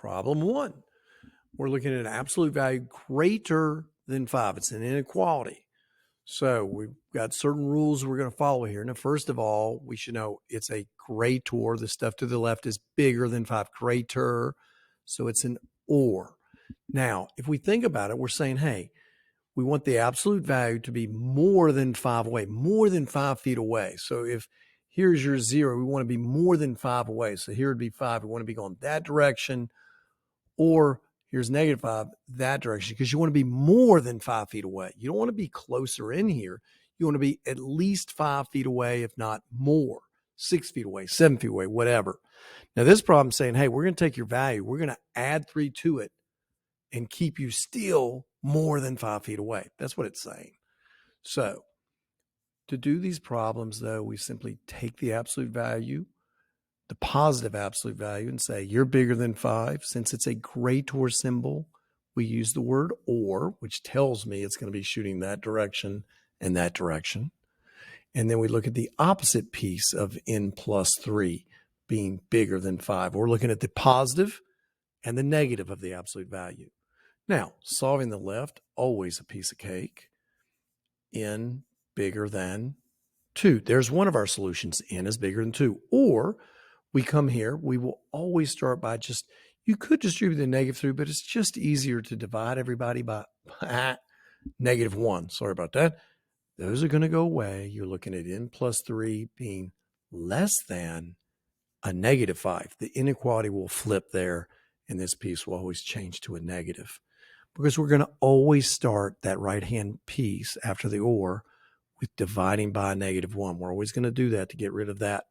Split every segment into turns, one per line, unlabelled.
Problem 1. We're looking at an absolute value greater than 5. It's an inequality. So we've got certain rules we're going to follow here. Now, first of all, we should know it's a greater. The stuff to the left is bigger than 5. Greater. So it's an or. Now, if we think about it, we're saying, hey, we want the absolute value to be more than 5 away, more than 5 feet away. So if here's your 0, we want to be more than 5 away. So here would be 5. We want to be going that direction. Or here's -5, that direction, because you want to be more than 5 feet away. You don't want to be closer in here. You want to be at least 5 feet away, if not more, 6 feet away, 7 feet away, whatever. Now, this problem is saying, hey, we're going to take your value. We're going to add 3 to it and keep you still more than 5 feet away. That's what it's saying. So to do these problems, though, we simply take the absolute value, the positive absolute value, and say you're bigger than 5. Since it's a greater symbol, we use the word or, which tells me it's going to be shooting that direction and that direction. And then we look at the opposite piece of n plus 3 being bigger than 5. We're looking at the positive and the negative of the absolute value. Now, solving the left, always a piece of cake. N bigger than 2. There's one of our solutions. N is bigger than 2. Or we come here, we will always start by you could distribute the negative through, but it's just easier to divide everybody by -1. Sorry about that. Those are going to go away. You're looking at n plus 3 being less than a -5. The inequality will flip there, and this piece will always change to a negative. Because we're going to always start that right-hand piece after the or with dividing by a -1. We're always going to do that to get rid of that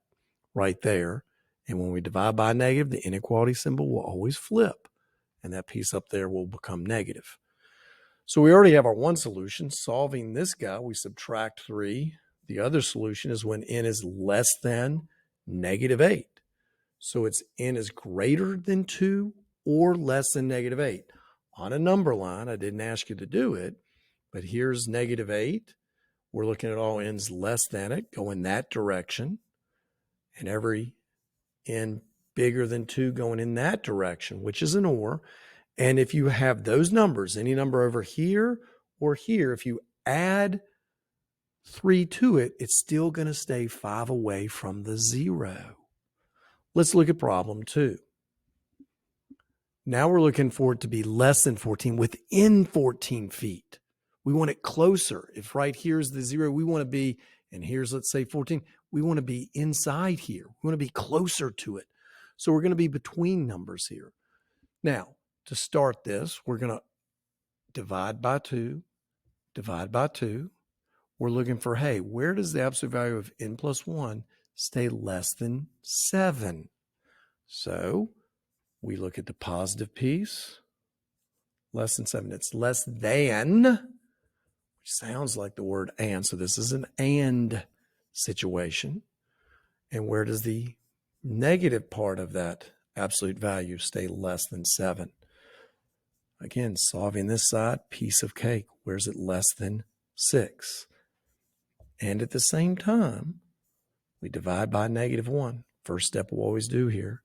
right there. And when we divide by a negative, the inequality symbol will always flip, and that piece up there will become negative. So we already have our one solution. Solving this guy, we subtract 3. The other solution is when n is less than -8. So it's n is greater than 2 or less than -8. On a number line, I didn't ask you to do it, but here's -8. We're looking at all n's less than it, going that direction. And every n bigger than 2 going in that direction, which is an or. And if you have those numbers, any number over here or here, if you add 3 to it, it's still going to stay 5 away from the 0. Let's look at problem 2. Now we're looking for it to be less than 14 within 14 feet. We want it closer. If right here is the 0, we want to be, and here's, let's say 14, we want to be inside here. We want to be closer to it. So we're going to be between numbers here. Now, to start this, we're going to divide by 2, divide by 2. We're looking for, hey, where does the absolute value of n plus 1 stay less than 7? So we look at the positive piece, less than 7. It's less than, which sounds like the word and. So this is an and situation. And where does the negative part of that absolute value stay less than 7? Again, solving this side, piece of cake. Where's it less than 6? And at the same time, we divide by -1. First step we'll always do here.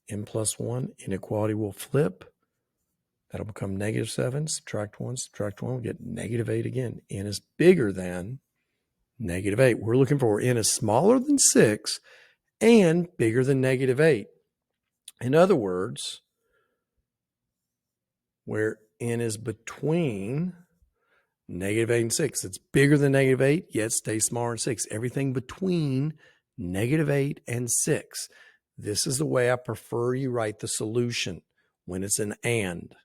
n plus 1, inequality will flip. That'll become -7. Subtract 1, we'll get -8 again. N is bigger than -8. We're looking for n is smaller than 6 and bigger than -8. In other words, where n is between -8 and 6. It's bigger than -8, yet stays smaller than 6. Everything between -8 and 6. This is the way I prefer you write the solution when it's an and.